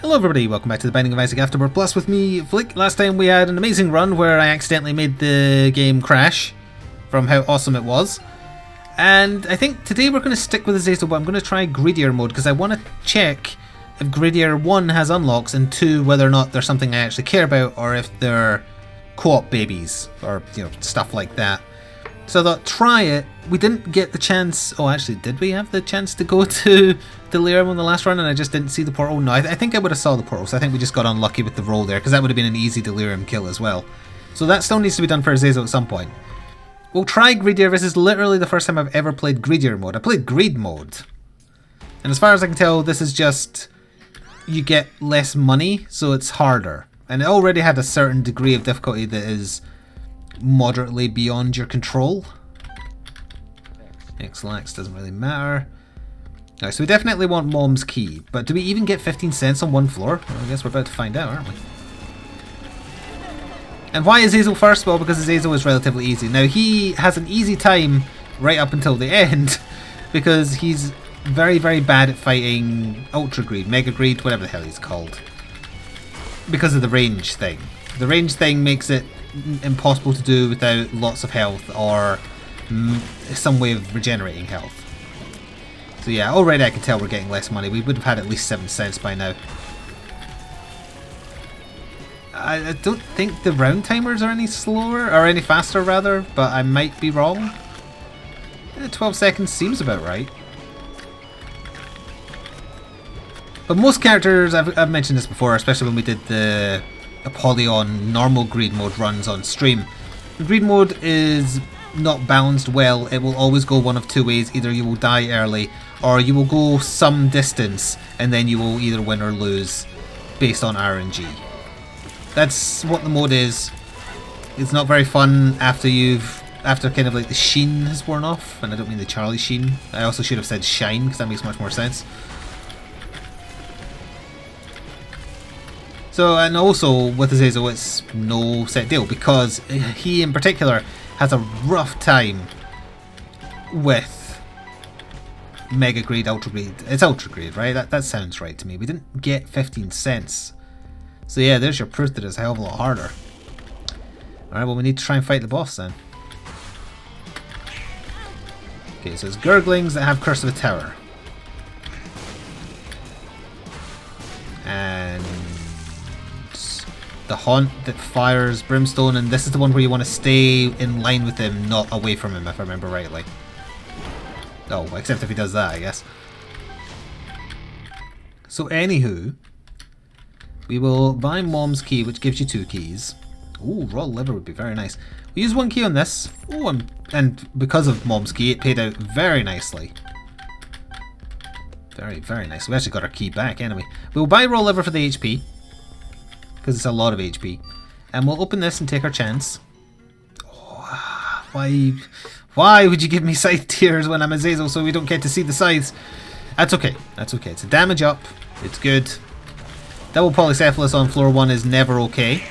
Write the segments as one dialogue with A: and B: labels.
A: Hello everybody, welcome back to the Binding of Isaac Afterbirth Plus with me, Flik. Last time we had an amazing run where I accidentally made the game crash from how awesome it was. And I think today we're going to stick with Azazel, but I'm going to try Greedier mode because I want to check if Greedier 1 has unlocks and 2 whether or not they're something I actually care about or if they're co-op babies or stuff like that. So I thought, try it. We didn't get the chance. Oh, actually, did we have the chance to go to Delirium on the last run and I just didn't see the portal? No, I think I would have saw the portal, so I think we just got unlucky with the roll there because that would have been an easy Delirium kill as well. So that still needs to be done for Azazel at some point. We'll try Greedier. This is literally the first time I've ever played Greedier mode. I played Greed mode. And as far as I can tell, this is just you get less money, so it's harder. And it already had a certain degree of difficulty that is moderately beyond your control. X-lax doesn't really matter. Alright, so we definitely want Mom's key, but do we even get 15 cents on one floor? Well, I guess we're about to find out, aren't we? And why is Azazel first? Well, because Azazel is relatively easy. Now, he has an easy time right up until the end, because he's very, very bad at fighting Ultra Greed, Mega Greed, whatever the hell he's called. Because of the range thing. The range thing makes it impossible to do without lots of health or some way of regenerating health. So yeah, already I can tell we're getting less money. We would have had at least 7 cents by now. I don't think the round timers are any slower, or any faster rather, but I might be wrong. 12 seconds seems about right. But most characters, I've mentioned this before, especially when we did the Apollyon normal Greed mode runs on stream. Greed mode is not balanced well. It will always go one of two ways. Either you will die early or you will go some distance and then you will either win or lose based on RNG. That's what the mode is. It's not very fun after kind of like the sheen has worn off, and I don't mean the Charlie Sheen. I also should have said shine because that makes much more sense. So, and also with Azazel it's no set deal because he in particular has a rough time with Mega Greed, Ultra Greed. It's Ultra Greed, right? That sounds right to me. We didn't get 15 cents. So yeah, there's your proof that it's a hell of a lot harder. Alright, well we need to try and fight the boss then. Okay, so it's Gurglings that have Curse of a Tower. And the Haunt that fires Brimstone, and this is the one where you want to stay in line with him, not away from him, if I remember rightly. Oh, except if he does that, I guess. So anywho, we will buy Mom's key, which gives you 2 keys. Ooh, raw liver would be very nice. We use 1 key on this. Oh, and because of Mom's key, it paid out very nicely. Very, very nice. We actually got our key back anyway. We'll buy raw liver for the HP, because it's a lot of HP. And we'll open this and take our chance. Oh, why would you give me scythe tears when I'm Azazel so we don't get to see the scythes? That's okay. That's okay. It's a damage up. It's good. Double polycephalus on floor 1 is never okay.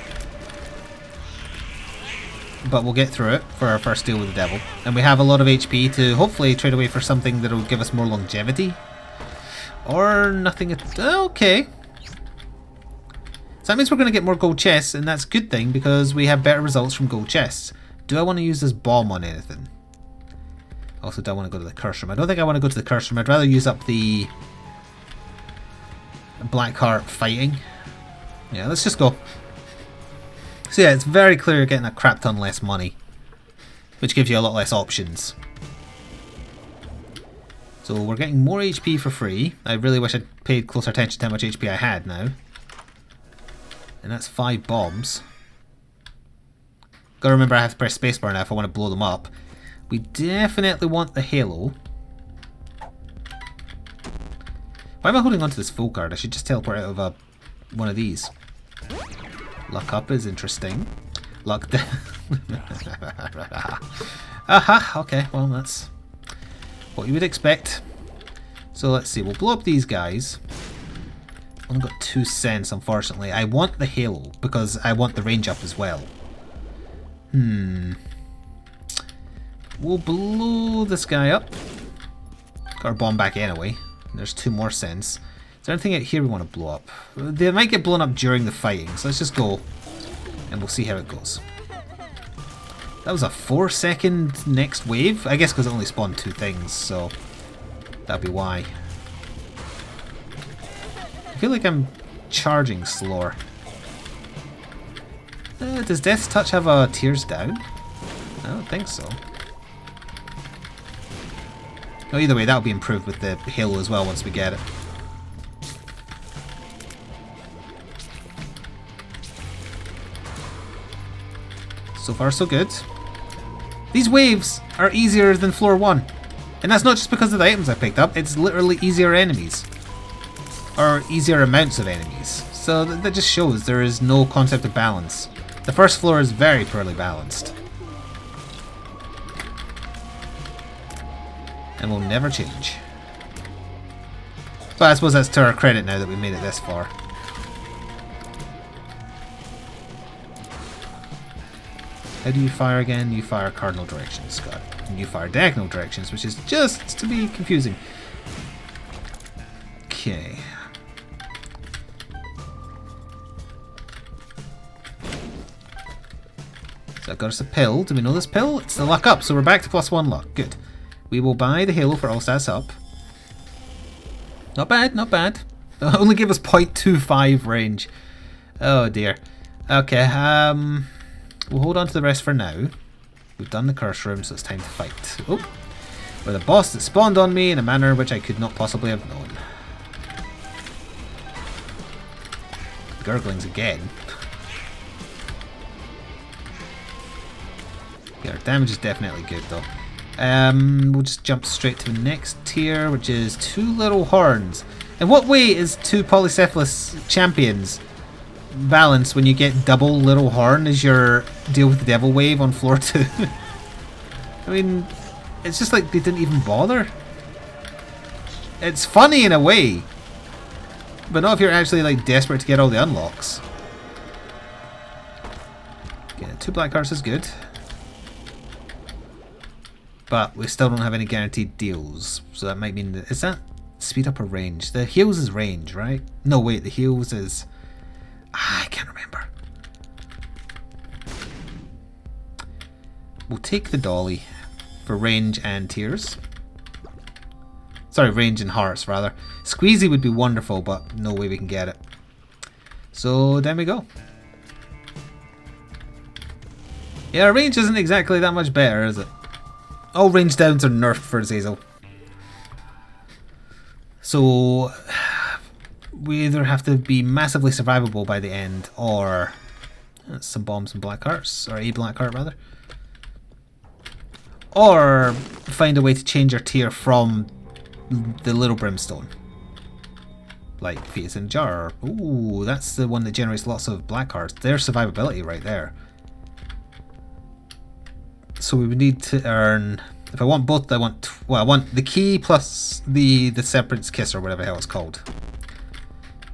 A: But we'll get through it for our first deal with the devil. And we have a lot of HP to hopefully trade away for something that will give us more longevity. Or nothing at all. Okay. So that means we're going to get more gold chests, and that's a good thing because we have better results from gold chests. Do I want to use this bomb on anything? Also, do I want to go to the curse room? I don't think I want to go to the curse room. I'd rather use up the Blackheart fighting. Yeah, let's just go. So yeah, it's very clear you're getting a crap ton less money, which gives you a lot less options. So we're getting more HP for free. I really wish I'd paid closer attention to how much HP I had now. And that's 5 bombs. Gotta remember I have to press spacebar now if I want to blow them up. We definitely want the halo. Why am I holding on to this full card? I should just teleport out of one of these. Luck up is interesting. Luck down. Aha, okay, well that's what you would expect. So let's see, we'll blow up these guys. Only got 2 cents, unfortunately. I want the halo because I want the range up as well. We'll blow this guy up. Got our bomb back anyway. There's 2 more cents. Is there anything out here we want to blow up? They might get blown up during the fighting, so let's just go and we'll see how it goes. That was a 4-second next wave? I guess because it only spawned 2 things, so that'll be why. I feel like I'm charging slower. Does Death's Touch have a Tears Down? I don't think so. Oh, either way, that'll be improved with the Halo as well once we get it. So far, so good. These waves are easier than floor 1. And that's not just because of the items I picked up, it's literally easier enemies. Or easier amounts of enemies. So that just shows there is no concept of balance. The first floor is very poorly balanced. And will never change. But I suppose that's to our credit now that we made it this far. How do you fire again? You fire cardinal directions, got it. And you fire diagonal directions, which is just to be confusing. Okay. So that got us a pill. Do we know this pill? It's the luck up, so we're back to +1 luck. Good. We will buy the Halo for all stats up. Not bad, not bad. It'll only give us 0.25 range. Oh dear. Okay, we'll hold on to the rest for now. We've done the curse room, so it's time to fight. Oh, with a boss that spawned on me in a manner which I could not possibly have known. Gurglings again. Yeah, our damage is definitely good though. We'll just jump straight to the next tier, which is 2 little horns. In what way is 2 polycephalus champions balance when you get double little horn as your deal with the devil wave on floor 2? I mean, it's just like they didn't even bother. It's funny in a way, but not if you're actually like desperate to get all the unlocks. Okay, 2 black hearts is good, but we still don't have any guaranteed deals, so that might mean that, is that speed up or range? The heals is range, right? No wait, the heals is, I can't remember. We'll take the dolly for range and tears. Sorry, range and hearts rather. Squeezy would be wonderful, but no way we can get it. So then we go. Yeah, range isn't exactly that much better, is it? All range downs are nerfed for Zazel. So we either have to be massively survivable by the end, or some bombs and black hearts, or a black heart rather, or find a way to change our tier from the little brimstone, like Fetus in a Jar. Ooh, that's the one that generates lots of black hearts. There's survivability right there. So we would need to earn, if I want both, I want the key plus the Serpent's Kiss or whatever the hell it's called.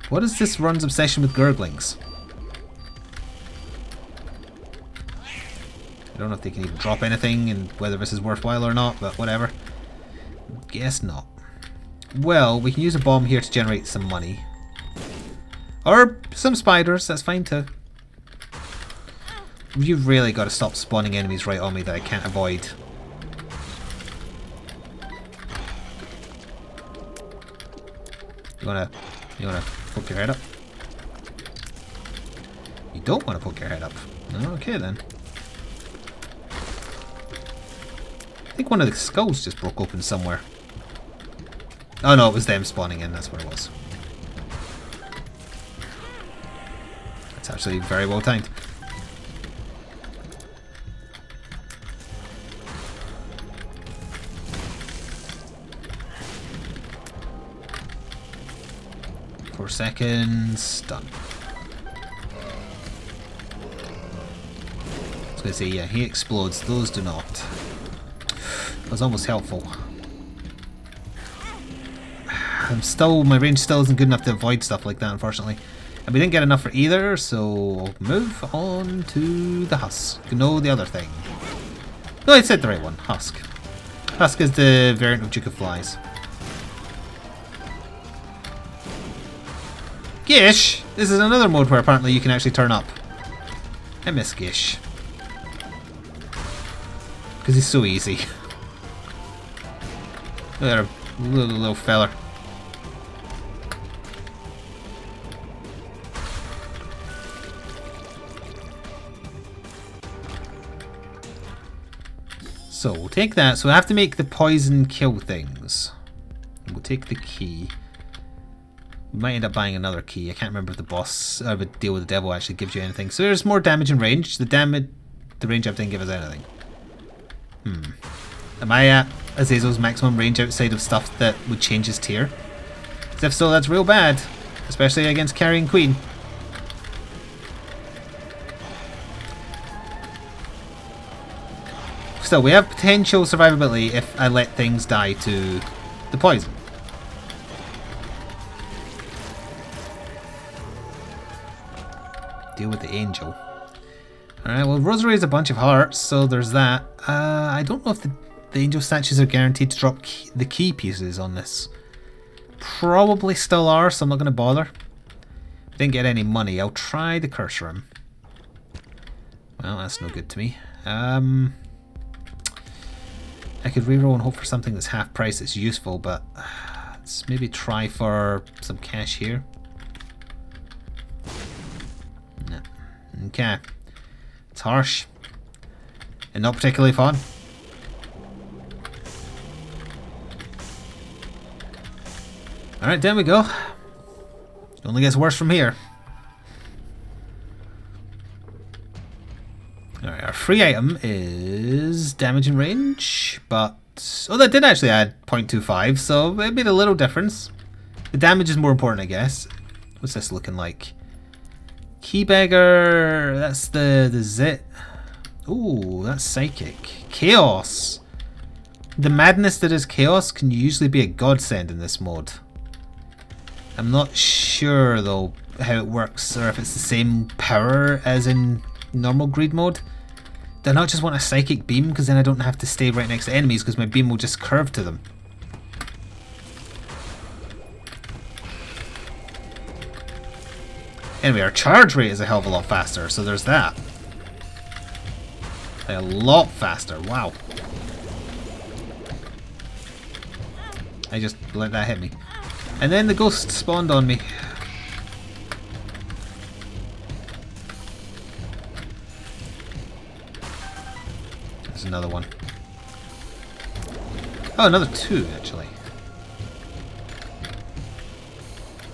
A: What is this run's obsession with gurglings? I don't know if they can even drop anything and whether this is worthwhile or not, but whatever. Guess not. Well, we can use a bomb here to generate some money. Or some spiders, that's fine too. You've really got to stop spawning enemies right on me that I can't avoid. You wanna poke your head up? You don't want to poke your head up. Okay then. I think one of the skulls just broke open somewhere. Oh no, it was them spawning in, that's what it was. That's actually very well timed. Seconds, done. I was going to say, yeah, he explodes, those do not. That was almost helpful. My range still isn't good enough to avoid stuff like that, unfortunately. And we didn't get enough for either, so I'll move on to the husk. No, the other thing. No, I said the right one, husk. Husk is the variant of Duke of Flies. Gish! This is another mode where apparently you can actually turn up. I miss Gish. Because he's so easy. Look at a little feller. So we'll take that. So we have to make the poison kill things. We'll take the key. We might end up buying another key. I can't remember if the boss or the deal with the devil actually gives you anything. So there's more damage and range. The range up didn't give us anything. Am I at Azazel's maximum range outside of stuff that would change his tier? Because if so, that's real bad. Especially against carrying queen. Still, we have potential survivability if I let things die to the poison. Deal with the angel. Alright, well, Rosary is a bunch of hearts, so there's that. I don't know if the angel statues are guaranteed to drop the key pieces on this. Probably still are, so I'm not going to bother. I didn't get any money. I'll try the curse room. Well, that's no good to me. I could reroll and hope for something that's half price that's useful, but let's maybe try for some cash here. No. Okay. It's harsh. And not particularly fun. Alright, there we go. It only gets worse from here. Alright, our free item is damage and range, but... oh, that did actually add 0.25, so it made a little difference. The damage is more important, I guess. What's this looking like? Keybagger, that's the zit. Ooh, that's psychic. Chaos. The madness that is chaos can usually be a godsend in this mode. I'm not sure though how it works, or if it's the same power as in normal greed mode. Do I not just want a psychic beam, because then I don't have to stay right next to enemies, because my beam will just curve to them. Anyway, our charge rate is a hell of a lot faster, so there's that. A lot faster, wow. I just let that hit me. And then the ghost spawned on me. There's another one. Oh, another two, actually.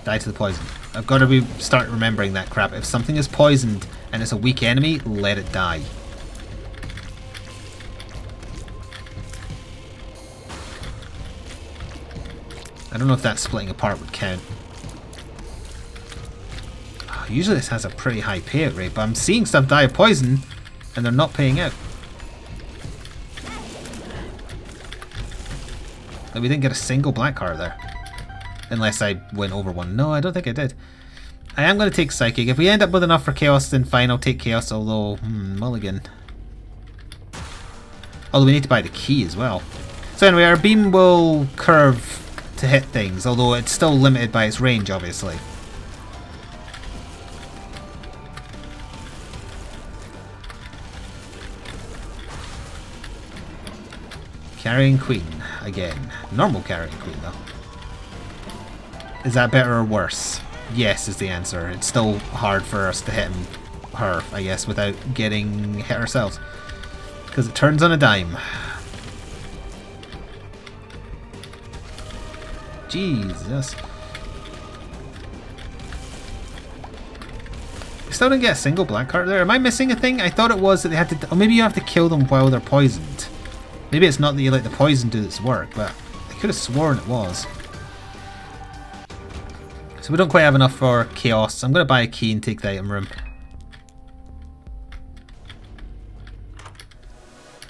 A: Die to the poison. I've got to start remembering that crap. If something is poisoned and it's a weak enemy, let it die. I don't know if that splitting apart would count. Oh, usually this has a pretty high payout rate, but I'm seeing stuff die of poison and they're not paying out. Like, we didn't get a single black card there. Unless I went over one. No, I don't think I did. I am going to take Psychic. If we end up with enough for Chaos, then fine, I'll take Chaos, although... mulligan. Although we need to buy the key as well. So anyway, our beam will curve to hit things, although it's still limited by its range, obviously. Carrying Queen, again. Normal Carrying Queen, though. Is that better or worse? Yes is the answer. It's still hard for us to hit her, I guess, without getting hit ourselves. Because it turns on a dime. Jesus. We still didn't get a single black card there. Am I missing a thing? I thought it was that they had to... oh, maybe you have to kill them while they're poisoned. Maybe it's not that you let the poison do its work, but I could have sworn it was. So we don't quite have enough for Chaos. I'm going to buy a key and take the item room.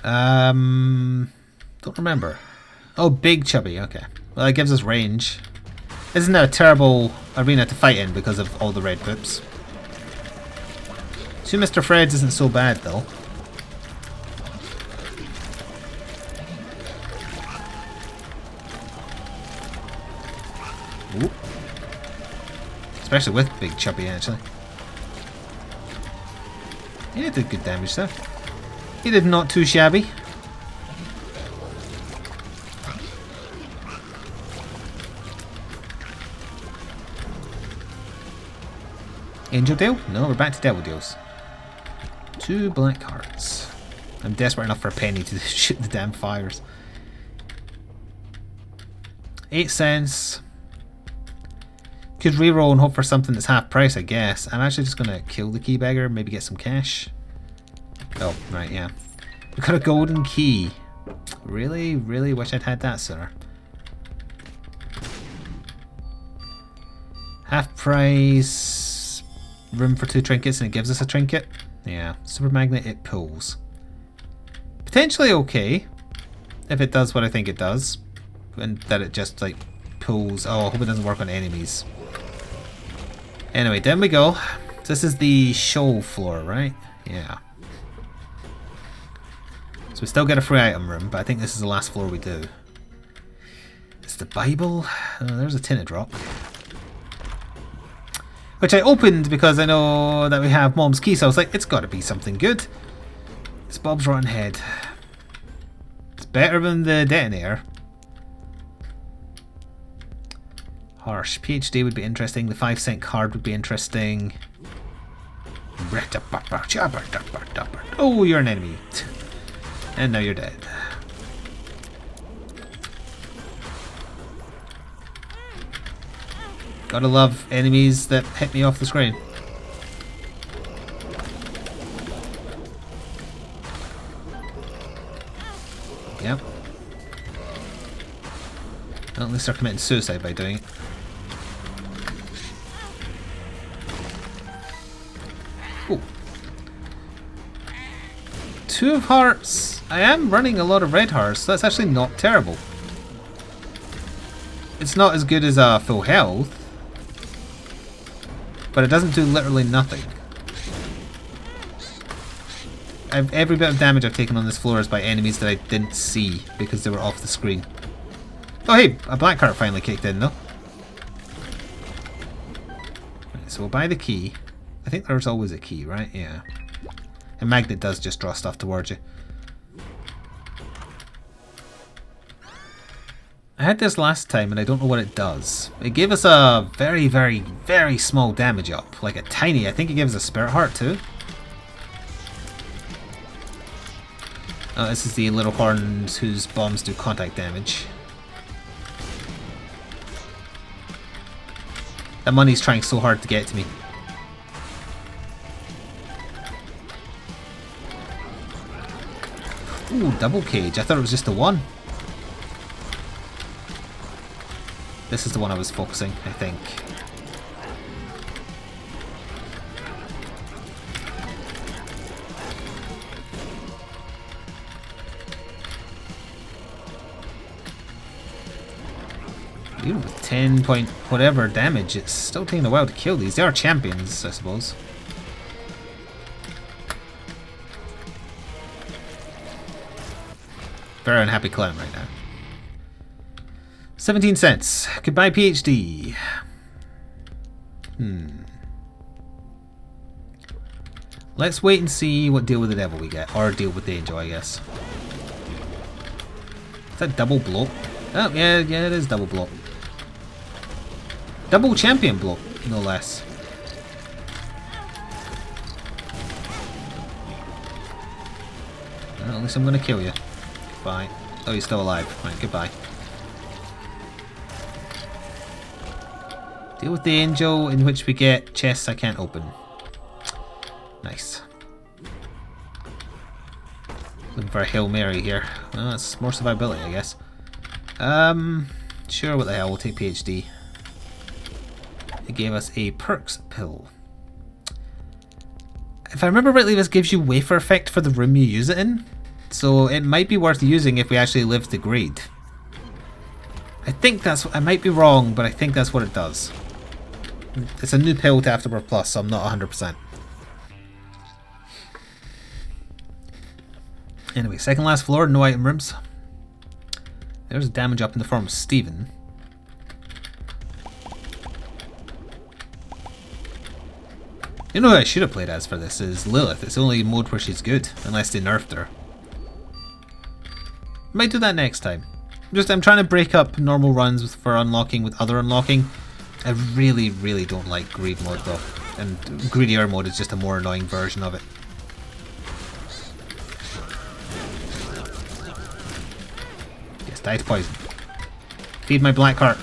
A: Don't remember. Oh, Big Chubby. Okay. Well, that gives us range. Isn't that a terrible arena to fight in because of all the red poops? Two Mr. Freds isn't so bad, though. Especially with Big Chubby, actually. Yeah, it did good damage there. He did not too shabby. Angel Deal? No, we're back to Devil Deals. 2 black hearts. I'm desperate enough for a penny to shoot the damn fires. 8 cents. Could reroll and hope for something that's half price, I guess. I'm actually just gonna kill the key beggar, maybe get some cash. Oh, right, yeah. We got a golden key. Really, really wish I'd had that sooner. Half price. Room for 2 trinkets and it gives us a trinket. Yeah, super magnet, it pulls. Potentially okay. If it does what I think it does. And that it just like pulls. Oh, I hope it doesn't work on enemies. Anyway, down we go. This is the show floor, right? Yeah. So we still get a free item room, but I think this is the last floor we do. It's the Bible. Oh, there's a tinted drop. Which I opened because I know that we have Mom's key, so I was like, it's got to be something good. It's Bob's Rotten Head. It's better than the detonator. Harsh. PhD would be interesting. The 5-cent card would be interesting. Oh, you're an enemy. And now you're dead. Gotta love enemies that hit me off the screen. Yep. Well, at least they're committing suicide by doing it. Ooh. 2 of hearts. I am running a lot of red hearts, so that's actually not terrible. It's not as good as full health, but it doesn't do literally nothing. Every bit of damage I've taken on this floor is by enemies that I didn't see because they were off the screen. Oh hey, a black heart finally kicked in though. Right, so we'll buy the key. I think there's always a key, right? Yeah. And magnet does just draw stuff towards you. I had this last time and I don't know what it does. It gave us a very, very, very small damage up. Like a tiny, I think it gives us a spirit heart too. Oh, this is the little horns whose bombs do contact damage. That money's trying so hard to get to me. Ooh, double cage. I thought it was just the one. This is the one I was focusing, I think. Even with 10 point whatever damage, it's still taking a while to kill these. They are champions, I suppose. Very unhappy clown right now. 17 cents. Goodbye, PhD. Let's wait and see what deal with the devil we get. Or deal with the angel, I guess. Is that double blow? Oh, yeah, it is double blow. Double champion blow, no less. Well, at least I'm going to kill you. Goodbye. Oh, you're still alive. Right, goodbye. Deal with the angel, in which we get chests I can't open. Nice. Looking for a Hail Mary here. Well, that's more survivability, I guess. Sure, what the hell, we'll take PhD. It gave us a perks pill. If I remember rightly, this gives you wafer effect for the room you use it in. So it might be worth using if we actually live to greed. I think that's... I might be wrong, but I think that's what it does. It's a new pill to Afterbirth Plus, so I'm not 100%. Anyway, second last floor, no item rooms. There's damage up in the form of Steven. You know who I should have played as for this is Lilith. It's the only mode where she's good, unless they nerfed her. Might do that next time. I'm trying to break up normal runs for unlocking with other unlocking. I really, really don't like Greed mode though. And Greedier mode is just a more annoying version of it. Yes, die to poison. Feed my black heart.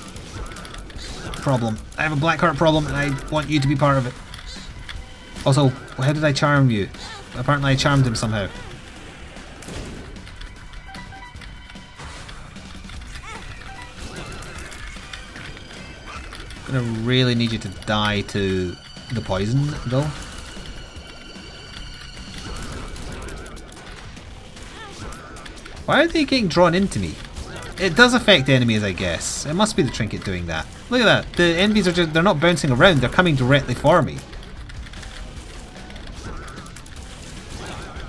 A: Problem. I have a black heart problem and I want you to be part of it. Also, how did I charm you? Apparently I charmed him somehow. I'm gonna really need you to die to the poison though. Why are they getting drawn into me? It does affect enemies, I guess. It must be the trinket doing that. Look at that. The enemies are just, they're not bouncing around, they're coming directly for me.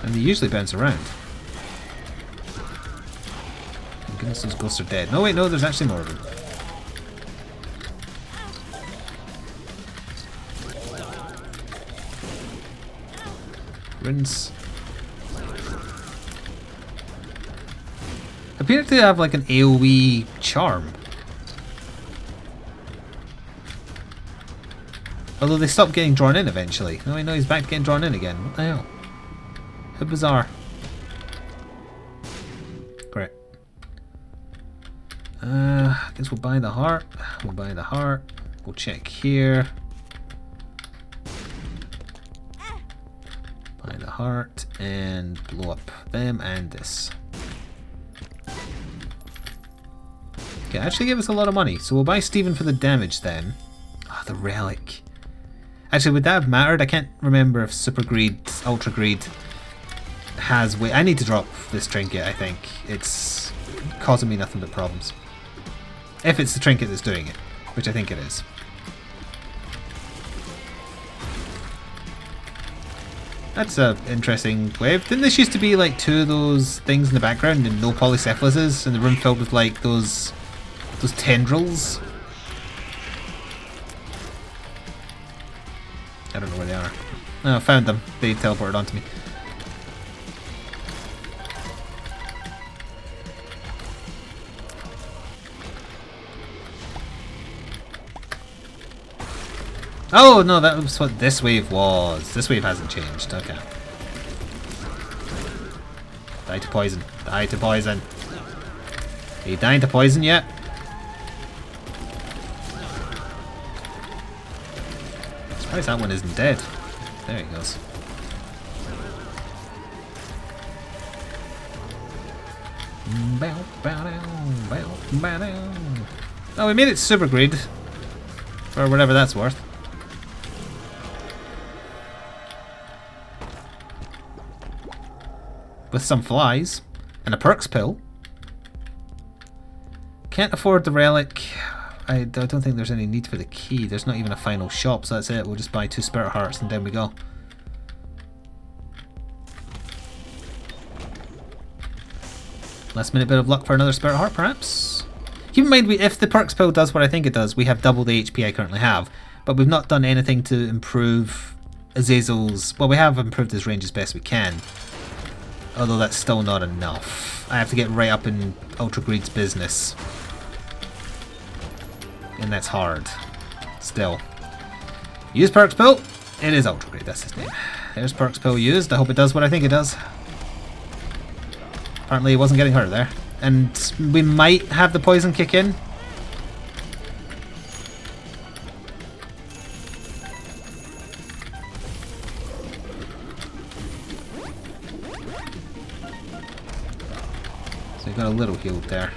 A: And they usually bounce around. Thank goodness those ghosts are dead. No wait, no, there's actually more of them. Rinse. Appear to have like an AoE charm. Although they stopped getting drawn in eventually. Oh wait, no, he's back to getting drawn in again. What the hell? How bizarre. Great. I guess we'll buy the heart. We'll buy the heart. We'll check here. Buy the heart and blow up them and this. Okay, actually give us a lot of money. So we'll buy Steven for the damage then. Ah, the relic. Actually, would that have mattered? I can't remember if Super Greed, Ultra Greed has weight. I need to drop this trinket, I think. It's causing me nothing but problems. If it's the trinket that's doing it, which I think it is. That's a interesting wave. Didn't this used to be like two of those things in the background and no polycephalises and the room filled with like those tendrils? I don't know where they are. Oh, I found them. They teleported onto me. Oh no, that was what this wave was. This wave hasn't changed. Okay. Die to poison. Die to poison. Are you dying to poison yet? Surprised that one isn't dead. There he goes. Oh, we made it super greed. For whatever that's worth. With some flies and a perks pill. Can't afford the relic. I don't think there's any need for the key. There's not even a final shop, so that's it. We'll just buy 2 spirit hearts and down we go. Last minute bit of luck for another spirit heart, perhaps. Keep in mind, if the perks pill does what I think it does, we have double the HP I currently have, but we've not done anything to improve Azazel's. Well, we have improved his range as best we can. Although that's still not enough. I have to get right up in Ultra Greed's business. And that's hard. Still. Use Perks Pill. It is Ultra Greed, that's his name. There's Perks Pill used. I hope it does what I think it does. Apparently he wasn't getting hurt there. And we might have the poison kick in. So you got a little healed there.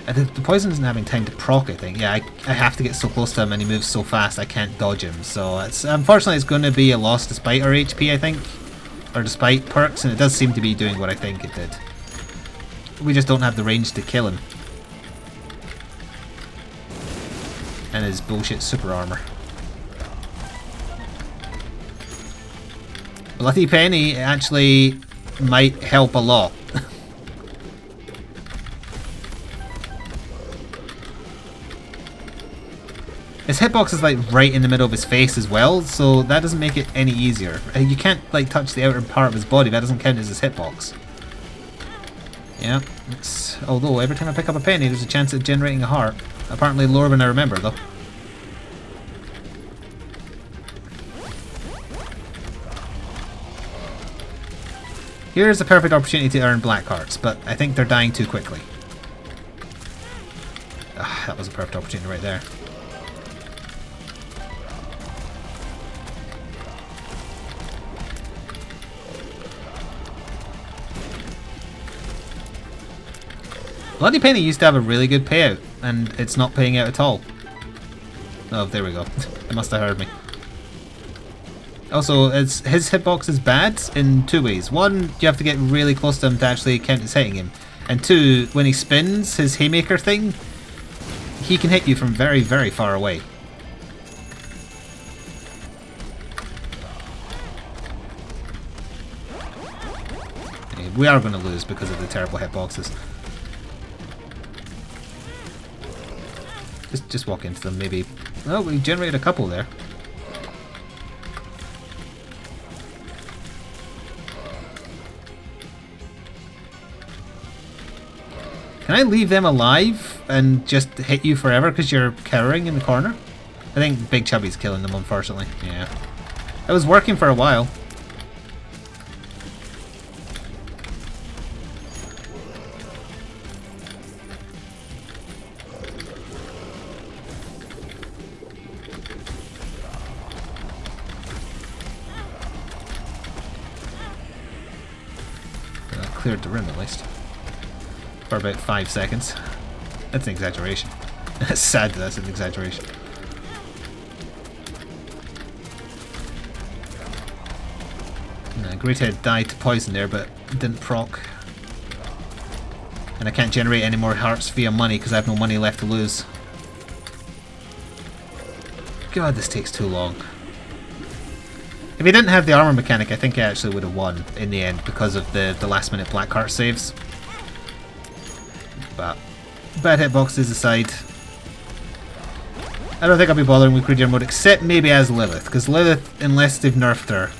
A: The poison isn't having time to proc, I think. Yeah, I have to get so close to him and he moves so fast I can't dodge him. So it's unfortunately it's going to be a loss despite our HP, I think. Or despite perks, and it does seem to be doing what I think it did. We just don't have the range to kill him. And his bullshit super armor. Bloody Penny actually might help a lot. His hitbox is like right in the middle of his face as well, so that doesn't make it any easier. You can't like touch the outer part of his body, that doesn't count as his hitbox. Yeah, although every time I pick up a penny there's a chance of generating a heart. Apparently lower than I remember though. Here's a perfect opportunity to earn black hearts, but I think they're dying too quickly. Ah, that was a perfect opportunity right there. Bloody Penny used to have a really good payout, and it's not paying out at all. Oh, there we go. It must have heard me. Also, his hitbox is bad in two ways. One, you have to get really close to him to actually count as hitting him. And two, when he spins his haymaker thing, he can hit you from very, very far away. We are going to lose because of the terrible hitboxes. Just walk into them, maybe. Oh, we generated a couple there. Can I leave them alive and just hit you forever because you're cowering in the corner? I think Big Chubby's killing them, unfortunately. Yeah. It was working for a while. Cleared the room at least. For about 5 seconds. That's an exaggeration. It's sad that that's an exaggeration. Greedier died to poison there, but didn't proc. And I can't generate any more hearts via money because I have no money left to lose. God, this takes too long. If he didn't have the armor mechanic, I think I actually would have won in the end because of the last minute black heart saves. But bad hitboxes aside, I don't think I'll be bothering with Greedier mode except maybe as Lilith, because Lilith, unless they've nerfed her,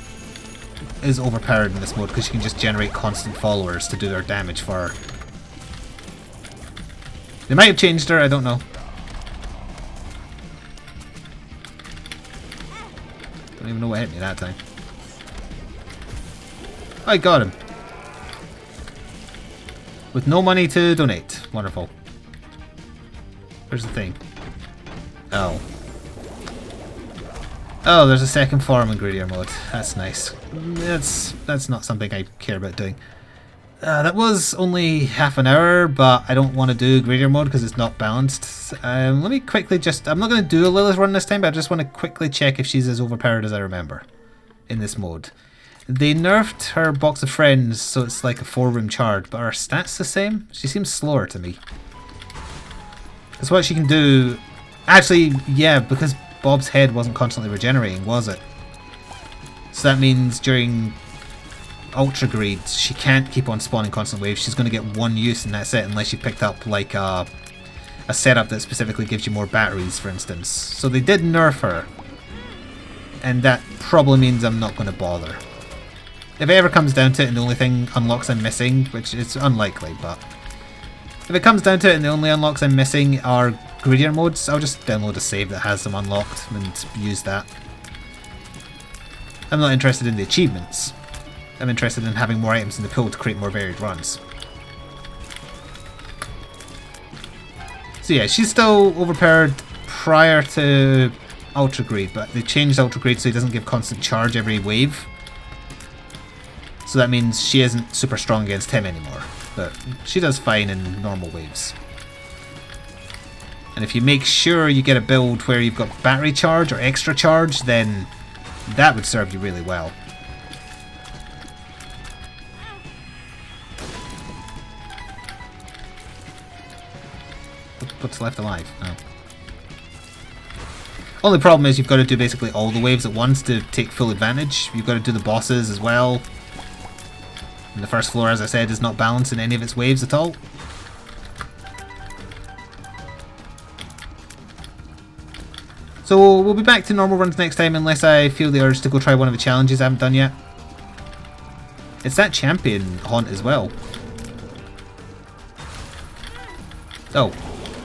A: is overpowered in this mode because she can just generate constant followers to do their damage for her. They might have changed her, I don't know. Don't even know what hit me that time. I got him. With no money to donate. Wonderful. Where's the thing? Oh. Oh, there's a second form in Greedier mode. That's nice. That's not something I care about doing. That was only half an hour, but I don't want to do Greedier mode because it's not balanced. Let me quickly just... I'm not going to do a Lilith run this time, but I just want to quickly check if she's as overpowered as I remember in this mode. They nerfed her box of friends, so it's like a 4-room charge, but are her stats the same? She seems slower to me. That's what she can do... Actually, yeah, because Bob's head wasn't constantly regenerating, was it? So that means during Ultra Greed, she can't keep on spawning constant waves. She's going to get one use and that's it, unless you picked up like a setup that specifically gives you more batteries, for instance. So they did nerf her, and that probably means I'm not going to bother. If it ever comes down to it and the only thing unlocks I'm missing, which is unlikely, but if it comes down to it and the only unlocks I'm missing are Greedier modes, I'll just download a save that has them unlocked and use that. I'm not interested in the achievements. I'm interested in having more items in the pool to create more varied runs. So yeah, she's still overpowered prior to Ultra Greed, but they changed Ultra Greed so he doesn't give constant charge every wave. So that means she isn't super strong against him anymore, but she does fine in normal waves. And if you make sure you get a build where you've got battery charge or extra charge, then that would serve you really well. What's left alive? Oh. Only problem is you've got to do basically all the waves at once to take full advantage. You've got to do the bosses as well. And the first floor, as I said, is not balanced in any of its waves at all. So we'll be back to normal runs next time unless I feel the urge to go try one of the challenges I haven't done yet. It's that champion haunt as well. Oh,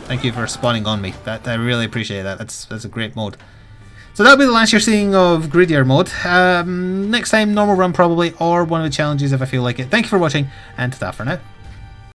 A: thank you for spawning on me. That I really appreciate that. That's a great mode. So that'll be the last you're seeing of Greedier mode. Next time, normal run probably, or one of the challenges if I feel like it. Thank you for watching, and ta-ta for now.